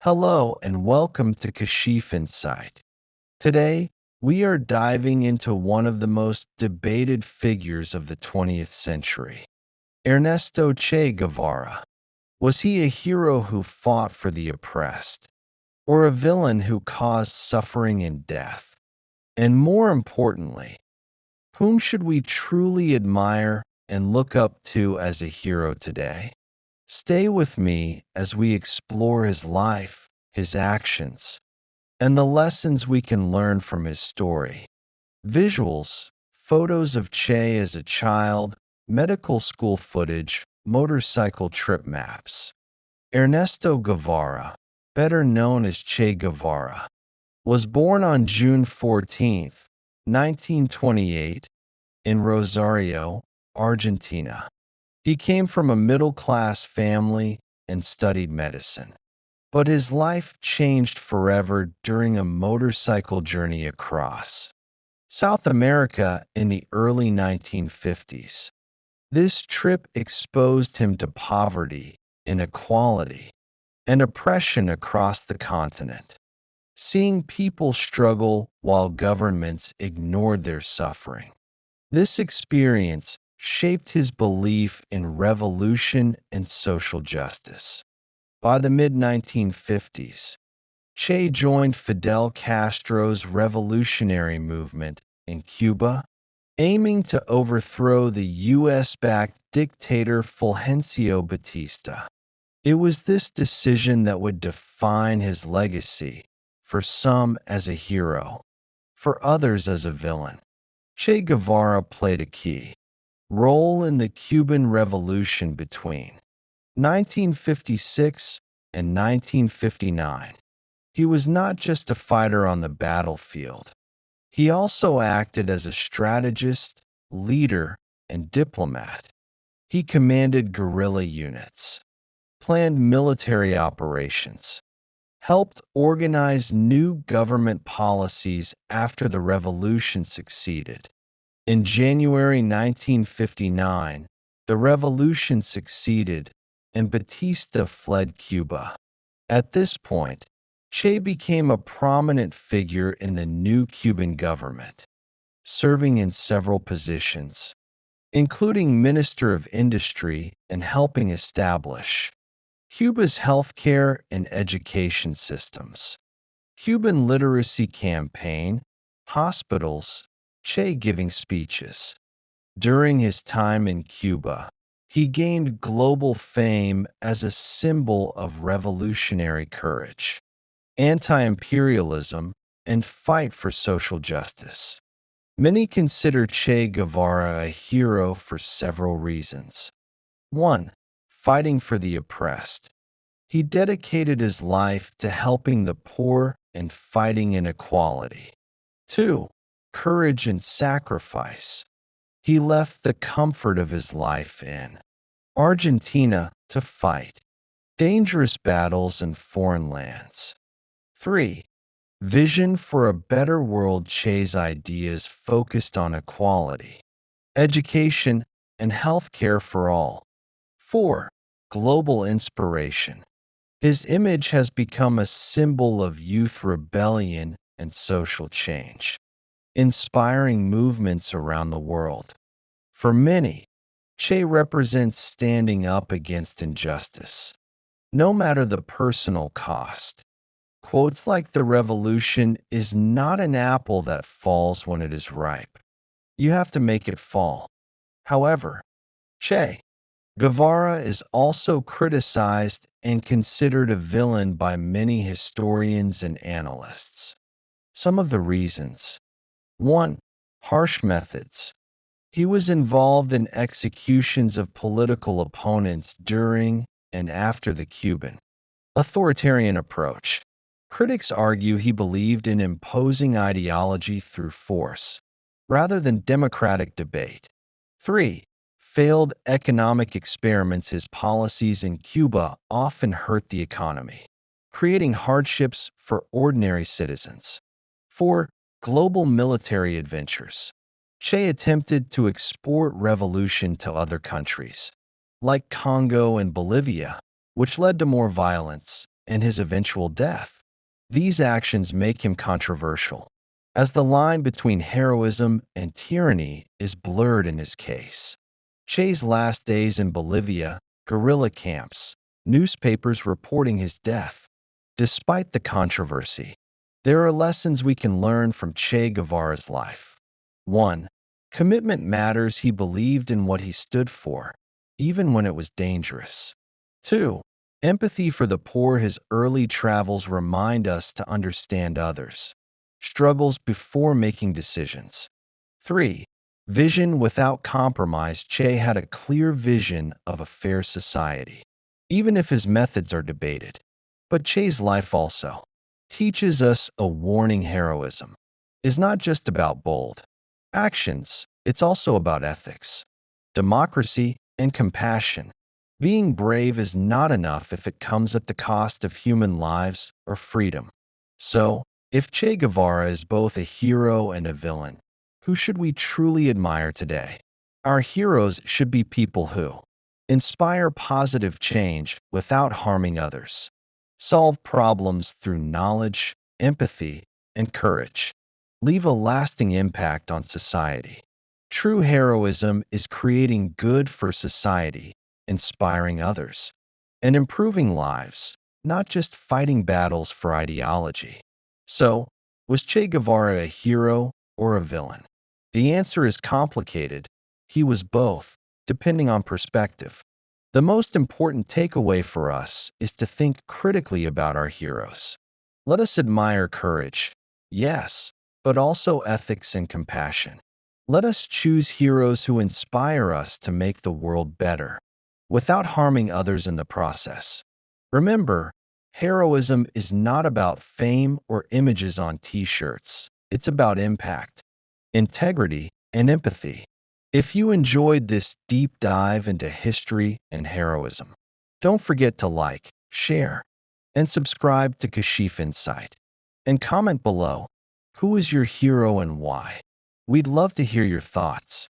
Hello and welcome to Kashif Insight. Today, we are diving into one of the most debated figures of the 20th century, Ernesto Che Guevara. Was he a hero who fought for the oppressed, or a villain who caused suffering and death? And more importantly, whom should we truly admire and look up to as a hero today? Stay with me as we explore his life, his actions, and the lessons we can learn from his story. Visuals, photos of Che as a child, medical school footage, motorcycle trip maps. Ernesto Guevara, better known as Che Guevara, was born on June 14, 1928, in Rosario, Argentina. He came from a middle-class family and studied medicine. But his life changed forever during a motorcycle journey across South America in the early 1950s. This trip exposed him to poverty, inequality, and oppression across the continent. Seeing people struggle while governments ignored their suffering. This experience shaped his belief in revolution and social justice. By the mid-1950s, Che joined Fidel Castro's revolutionary movement in Cuba, aiming to overthrow the U.S.-backed dictator Fulgencio Batista. It was this decision that would define his legacy, for some as a hero, for others as a villain. Che Guevara played a key role in the Cuban Revolution between 1956 and 1959. He was not just a fighter on the battlefield. He also acted as a strategist, leader, and diplomat. He commanded guerrilla units, planned military operations, helped organize new government policies after the revolution succeeded. In January 1959, the revolution succeeded and Batista fled Cuba. At this point, Che became a prominent figure in the new Cuban government, serving in several positions, including Minister of Industry and helping establish Cuba's healthcare and education systems, Cuban literacy campaign, hospitals, Che giving speeches. During his time in Cuba, he gained global fame as a symbol of revolutionary courage, anti-imperialism, and fight for social justice. Many consider Che Guevara a hero for several reasons. 1. Fighting for the oppressed. He dedicated his life to helping the poor and fighting inequality. 2. Courage and sacrifice. He left the comfort of his life in Argentina to fight dangerous battles in foreign lands. 3. Vision for a better world. Che's ideas focused on equality, education, and healthcare for all. 4. Global inspiration. His image has become a symbol of youth rebellion and social change, inspiring movements around the world. For many, Che represents standing up against injustice, no matter the personal cost. Quotes like "The revolution is not an apple that falls when it is ripe. You have to make it fall." However, Che Guevara is also criticized and considered a villain by many historians and analysts. Some of the reasons: 1. Harsh methods. He was involved in executions of political opponents during and after the Cuban authoritarian approach. Critics argue he believed in imposing ideology through force, rather than democratic debate. 3. Failed economic experiments. His policies in Cuba often hurt the economy, creating hardships for ordinary citizens. 4. Global military adventures. Che attempted to export revolution to other countries, like Congo and Bolivia, which led to more violence and his eventual death. These actions make him controversial, as the line between heroism and tyranny is blurred in his case. Che's last days in Bolivia, guerrilla camps, newspapers reporting his death. Despite the controversy, there are lessons we can learn from Che Guevara's life. 1. Commitment matters. He believed in what he stood for, even when it was dangerous. 2. Empathy for the poor. His early travels remind us to understand others' struggles before making decisions. 3. Vision without compromise. Che had a clear vision of a fair society, even if his methods are debated. But Che's life also teaches us a warning: heroism is not just about bold actions, it's also about ethics, democracy, and compassion. Being brave is not enough if it comes at the cost of human lives or freedom. So, if Che Guevara is both a hero and a villain, who should we truly admire today? Our heroes should be people who inspire positive change without harming others, solve problems through knowledge, empathy, and courage, leave a lasting impact on society. True heroism is creating good for society, inspiring others, and improving lives, not just fighting battles for ideology. So, was Che Guevara a hero or a villain? The answer is complicated. He was both, depending on perspective. The most important takeaway for us is to think critically about our heroes. Let us admire courage, yes, but also ethics and compassion. Let us choose heroes who inspire us to make the world better, without harming others in the process. Remember, heroism is not about fame or images on t-shirts. It's about impact, integrity, and empathy. If you enjoyed this deep dive into history and heroism, don't forget to like, share, and subscribe to Kashif Insight. And comment below, who is your hero and why? We'd love to hear your thoughts.